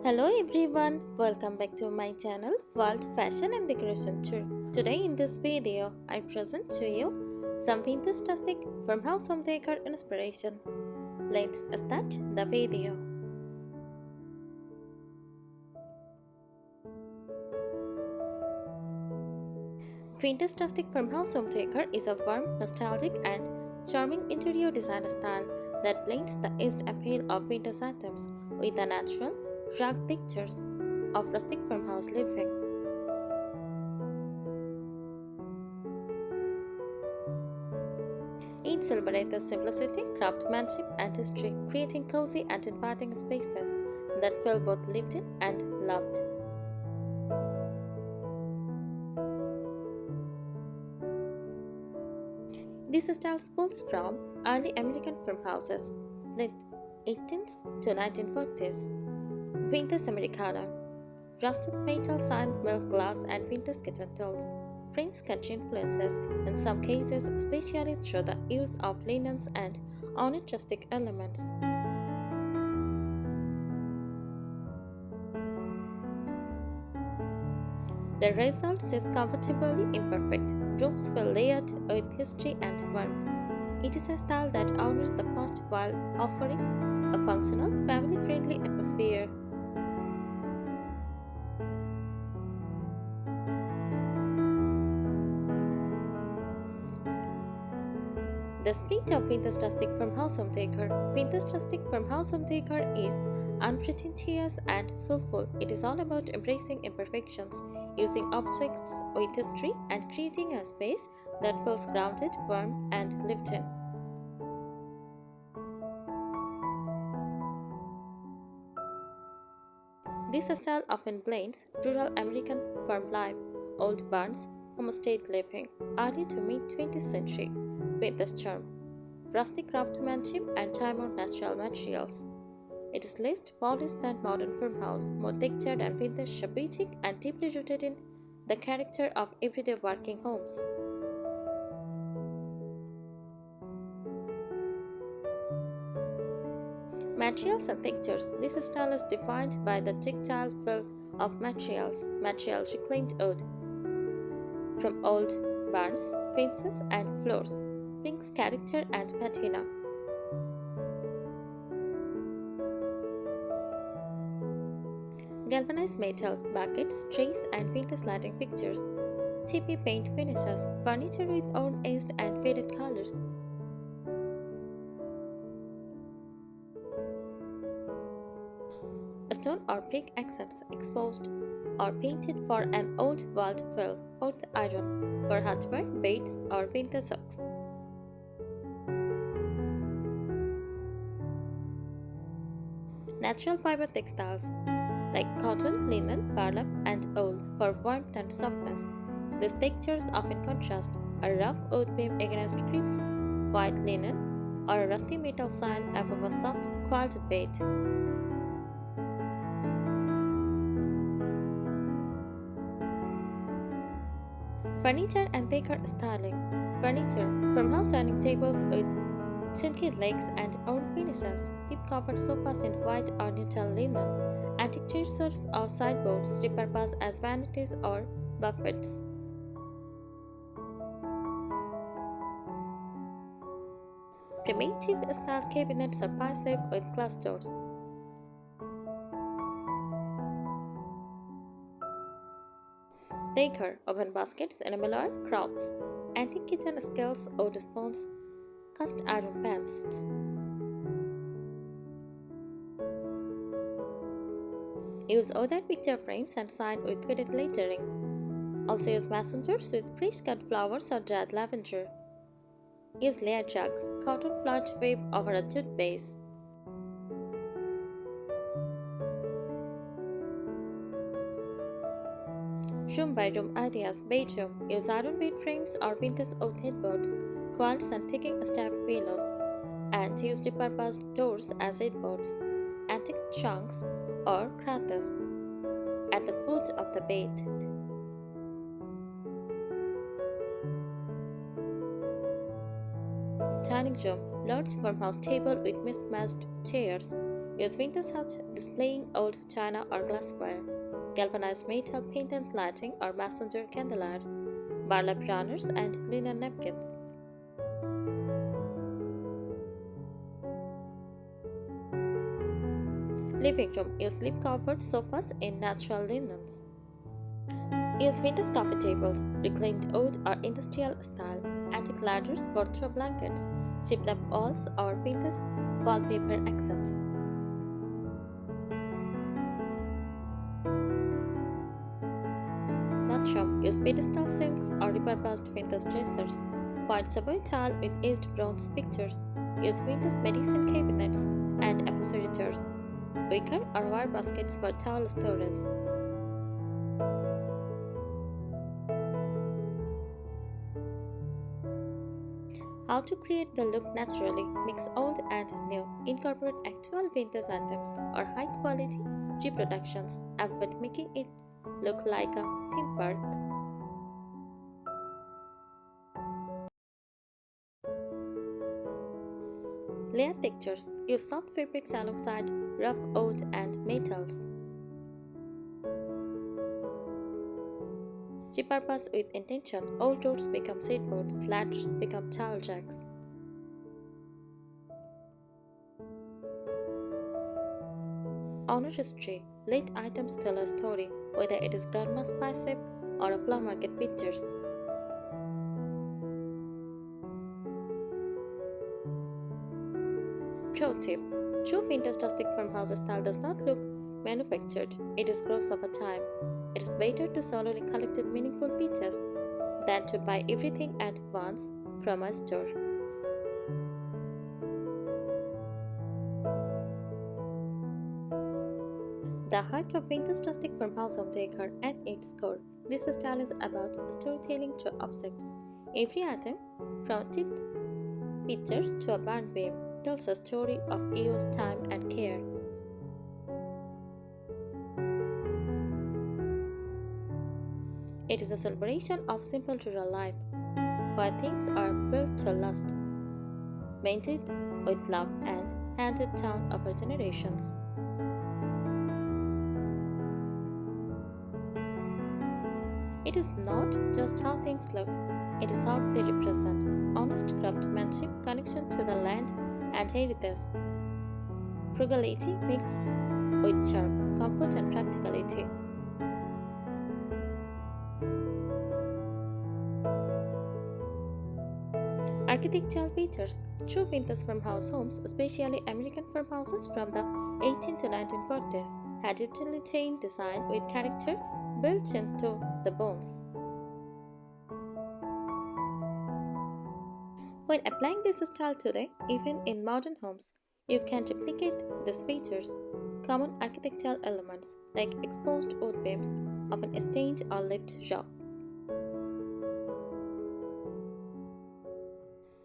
Hello everyone, welcome back to my channel World Fashion and Decoration Tour. Today in this video, I present to you some vintage rustic farmhouse home decor inspiration. Let's start the video. Vintage rustic farmhouse home decor is a warm, nostalgic and charming interior design style that blends the aesthetic appeal of vintage items with the natural, rugged textures of rustic farmhouse living. It celebrates simplicity, craftsmanship, and history, creating cozy and inviting spaces that feel both lived in and loved. This style pulls from early American farmhouses, late 18th to 1940s, vintage Americana, rusted metal signed milk glass, and vintage kitchen tools. French country influences, in some cases, especially through the use of linens and ornate rustic elements. The result is comfortably imperfect. Rooms feel layered with history and warmth. It is a style that honors the past while offering a functional, family-friendly atmosphere. The spirit of vintage rustic farmhouse home decor. Vintage rustic farmhouse home decor is unpretentious and soulful. It is all about embracing imperfections, using objects with history, and creating a space that feels grounded, warm, and lived in. This style often blends rural American farm life, old barns, homestead living, early to mid 20th century, with this charm, rustic craftsmanship, and time-honored natural materials. It is less polished than modern farmhouse, more textured and vintage, boutique, and deeply rooted in the character of everyday working homes. Materials and textures. This style is defined by the tactile feel of materials. Materials reclaimed wood from old barns, fences, and floors brings character and patina. Galvanized metal, buckets, trays, and vintage lighting fixtures. TP paint finishes, furniture with own aged and faded colors. Stone or brick accents exposed or painted for an old vault fill, old iron for hardware, beds, or vintage hooks. Natural fiber textiles like cotton, linen, burlap, and wool for warmth and softness. These textures often contrast a rough wood beam against crisp white linen or a rusty metal sign above a soft, quilted bed. Furniture and decor styling. Furniture from house dining tables with chunky legs and own finishes, deep covered sofas in white or neutral linen, antique chairs or sideboards repurposed as vanities or buffets. Primitive style cabinets are passive with glass doors. Decor, oven baskets, enameler, crocks, antique kitchen skills, wood spoons, cast iron pans. Use other picture frames and sign with faded lettering. Also use mason jars with fresh cut flowers or dried lavender. Use layered rugs, cotton flat wave over a jute base. Room by room ideas. Bedroom. Use iron bed frames or vintage oak headboards, quilts and taking step pillows, and use repurposed doors as headboards, antique trunks or craters at the foot of the bed. Dining room. Large farmhouse table with mismatched chairs. Use vintage hutch displaying old china or glassware, galvanized metal pendant lighting or messenger candeliers, burlap runners, and linen napkins. Living room. Use slip-covered sofas in natural linens. Use vintage coffee tables, reclaimed wood or industrial style, antique ladders for throw blankets, shiplap walls or vintage wallpaper accents. Bathroom. Use pedestal sinks or repurposed vintage dressers, white subway tile with aged bronze fixtures. Use vintage medicine cabinets and appositories, wicker or wire baskets for towel storage. How to create the look naturally. Mix old and new. Incorporate actual vintage items or high quality reproductions. Avoid making it look like a theme park. Layer textures. Use soft fabrics alongside rough wood and metals. Repurpose with intention. Old doors become sideboards, ladders become towel racks. Honor history. Let items tell a story, whether it is grandma's passive or a flower market pictures. Pro tip. True vintage rustic farmhouse style does not look manufactured, it is grows over time. It is better to solely collect meaningful pieces than to buy everything at once from a store. The heart of vintage rustic farmhouse home decor at its core. This style is about storytelling through objects. Every item, from tipped pictures to a barn beam, tells a story of years, time, and care. It is a celebration of simple rural life, where things are built to last, maintained with love, and handed down over generations. It is not just how things look, it is how they represent honest craftsmanship, connection to the land, and heritage. Frugality mixed with charm, comfort, and practicality. Architectural features. True vintage farmhouse homes, especially American farmhouses from the 18 to 1940s, had utilitarian design with character built into the bones. When applying this style today, even in modern homes, you can replicate these features. Common architectural elements like exposed wood beams, often stained or left raw.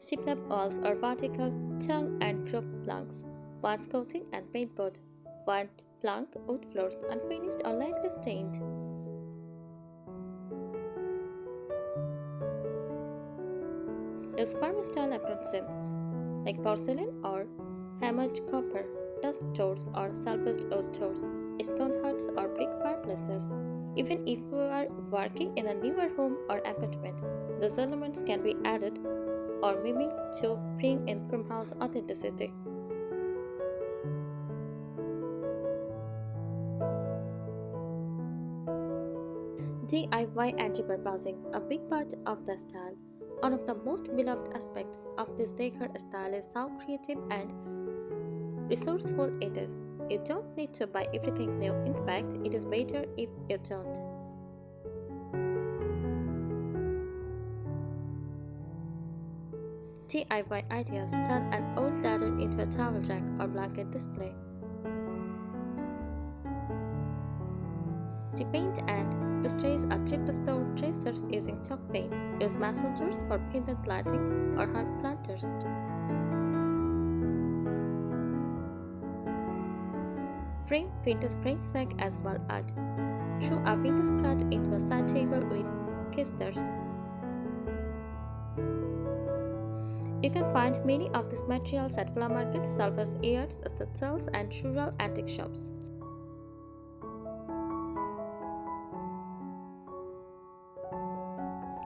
Shiplap walls or vertical tongue and crop planks, wainscoting and paintboard, white plank wood floors unfinished or lightly stained. Use farm-style appliances like porcelain or hammered copper, dust doors or salvaged wood doors, stone huts or brick fireplaces. Even if you are working in a newer home or apartment, these elements can be added or mimicked to bring in farmhouse authenticity. DIY and repurposing, a big part of the style. One of the most beloved aspects of this decor style is how creative and resourceful it is. You don't need to buy everything new. In fact, it is better if you don't. DIY ideas. Turn an old ladder into a towel rack or blanket display. Repaint and distress a thrift store tracers using chalk paint. Use messenger for pendant lighting or herb planters. Frame vintage grain sack as well art. Throw a vintage cloth into a side table with casters. You can find many of these materials at flea markets, salvage yards, estate sales, and rural antique shops.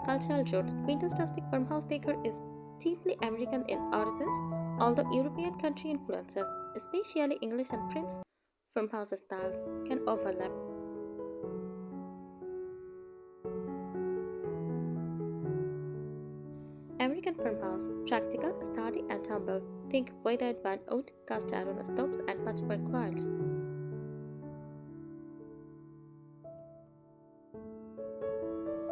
Cultural roots. Vintage rustic farmhouse decor is deeply American in origins, although European country influences, especially English and French farmhouse styles, can overlap. American farmhouse, practical, sturdy, and humble. Think weathered barn wood, cast iron stoves, and patchwork walls.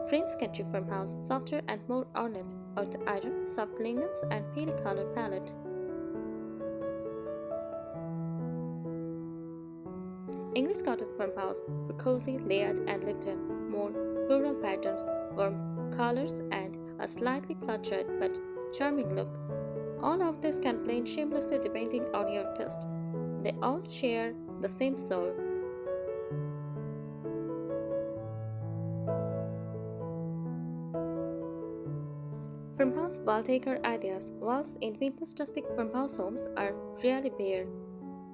French country farmhouse, softer and more ornate, earth iron, soft linens, and pale color palettes. English cottage farmhouse, for cozy, layered, and lived in, more floral patterns, warm colors, and a slightly cluttered but charming look. All of this can blend shamelessly depending on your taste. They all share the same soul. Farmhouse wall decor ideas. Walls in vintage rustic farmhouse homes are rarely bare.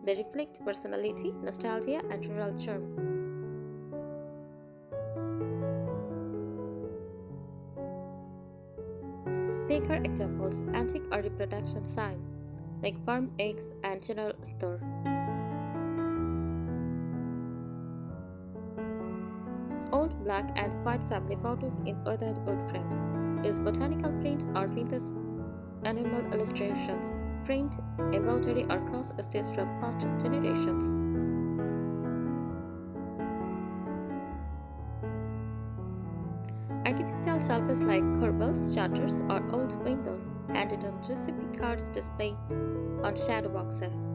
They reflect personality, nostalgia, and rural charm. Decor examples: antique or reproduction sign, like farm eggs and general store. Old black and white family photos in weathered wood frames. Use botanical prints or vintage animal illustrations, framed embroidery or cross stitch from past generations. Architectural shelves like corbels, shutters, or old windows handed on recipe cards displayed on shadow boxes.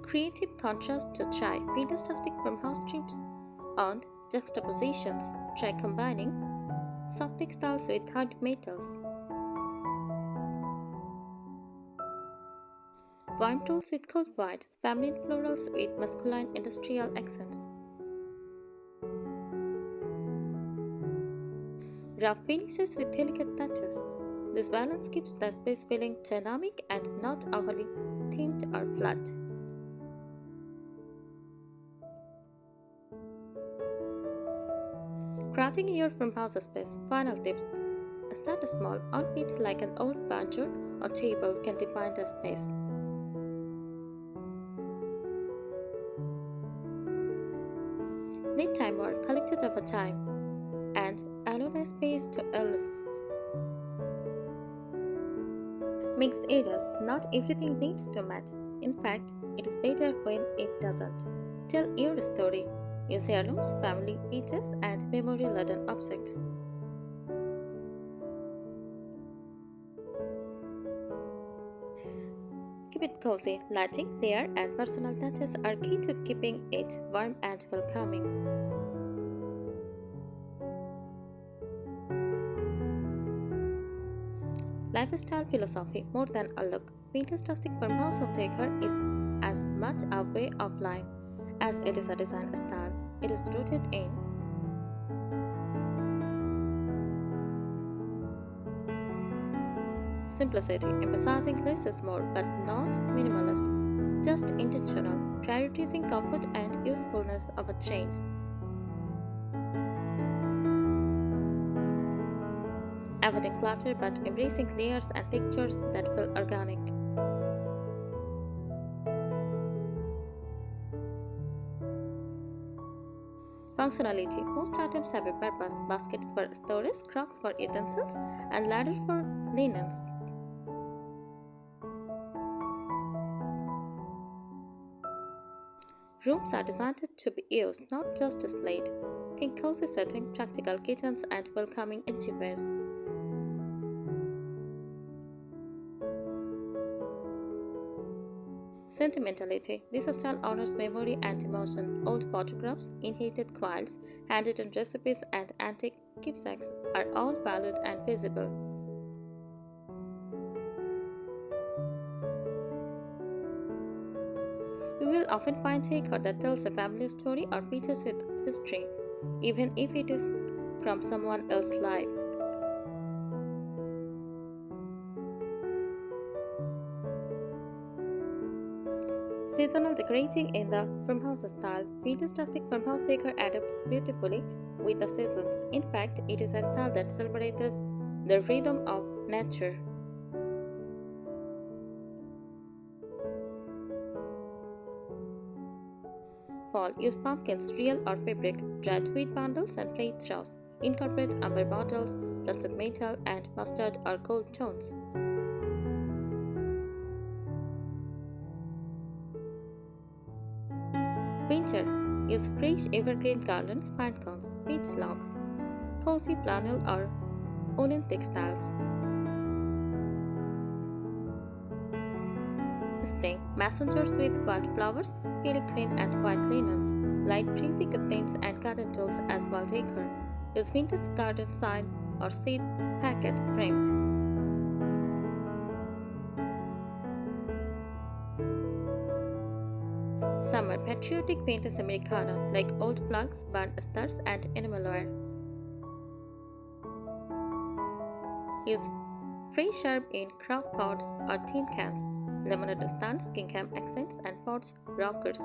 Creative contrast to try. Vintage rustic farmhouse trips on juxtapositions. Try combining soft textiles with hard metals. Warm tools with cool whites. Feminine florals with masculine industrial accents. Rough finishes with delicate touches. This balance keeps the space feeling dynamic and not overly themed or flat. Crafting your farmhouse space. Final tips. Start small. On pitch like an old banter or table can define the space. Need time or collect it over time, and allow the space to evolve. Mixed areas. Not everything needs to match. In fact, it is better when it doesn't. Tell your story. Use heirlooms, family pieces, and memory-laden objects. Keep it cozy. Lighting, layer, and personal touches are key to keeping it warm and welcoming. Lifestyle philosophy. More than a look, vintage rustic farmhouse home decor is as much a way of life as it is a design style. It is rooted in simplicity, emphasizing less is more, but not minimalist, just intentional, prioritizing comfort and usefulness over change. Avoiding clutter but embracing layers and textures that feel organic. Functionality. Most items have a purpose: baskets for storage, crocks for utensils, and ladders for linens. Rooms are designed to be used, not just displayed. Think cozy setting, practical kitchens, and welcoming entryways. Sentimentality. This style honors memory and emotion. Old photographs, inherited quilts, handwritten recipes, and antique keepsakes are all valued and visible. You will often find decor that tells a family story or pieces with history, even if it is from someone else's life. Seasonal decorating in the farmhouse style. Vintage rustic farmhouse decor adapts beautifully with the seasons. In fact, it is a style that celebrates the rhythm of nature. Fall. Use pumpkins, real or fabric, dried wheat bundles, and plain straws. Incorporate amber bottles, rusted metal, and mustard or gold tones. Winter. Use fresh evergreen garlands, pine cones, peach logs, cozy flannel or woolen textiles. Spring. Messengers with wildflowers, filigree and white linens, light breezy curtains and garden tools as wall decor. Use vintage garden sign or seed packets framed. Summer. Patriotic vintage Americana like old flags, burnt stars, and enamelware. Use fresh herb in crock pots or tin cans, lemonade stands, gingham accents, and pots rockers.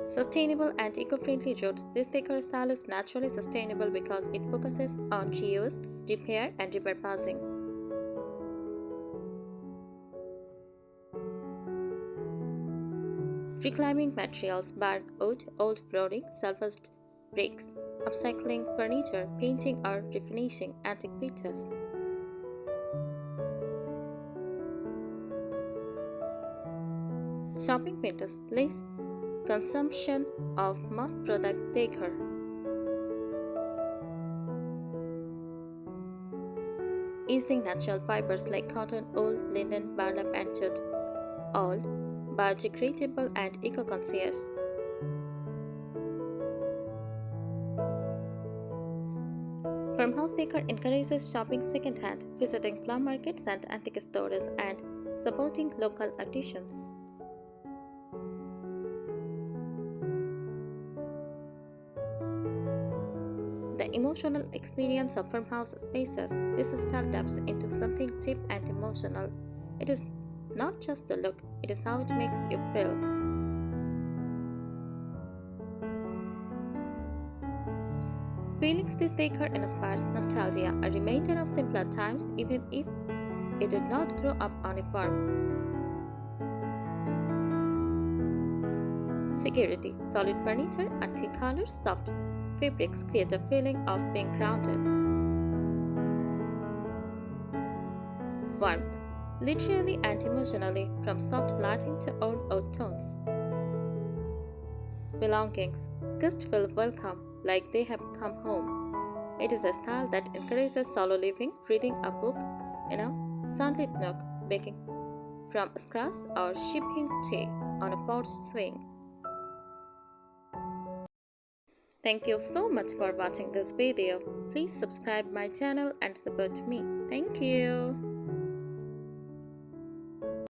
Sustainable and eco-friendly roads. This decor style is naturally sustainable because it focuses on reuse, repair, and repurposing. Reclaiming materials, bark, wood, old flooring, salvaged bricks, upcycling furniture, painting or refinishing antique pieces. Shopping vintage, less consumption of mass product decor. Using natural fibers like cotton, wool, linen, burlap, and jute, all biodegradable and eco-conscious. Farmhouse decor encourages shopping secondhand, visiting flower markets and antique stores, and supporting local artisans. The emotional experience of farmhouse spaces. This style taps into something deep and emotional. It is not just the look, it is how it makes you feel. Feelings. This decor inspires nostalgia, a reminder of simpler times even if it did not grow up on a farm. Security. Solid furniture, earthy colors, soft fabrics create a feeling of being grounded. Warmth. Literally and emotionally, from soft lighting to old tones. Belongings. Guests feel welcome, like they have come home. It is a style that encourages solo living, reading a book in a sunlit nook, baking from scratch, or sipping tea on a porch swing. Thank you so much for watching this video. Please subscribe my channel and support me. Thank you.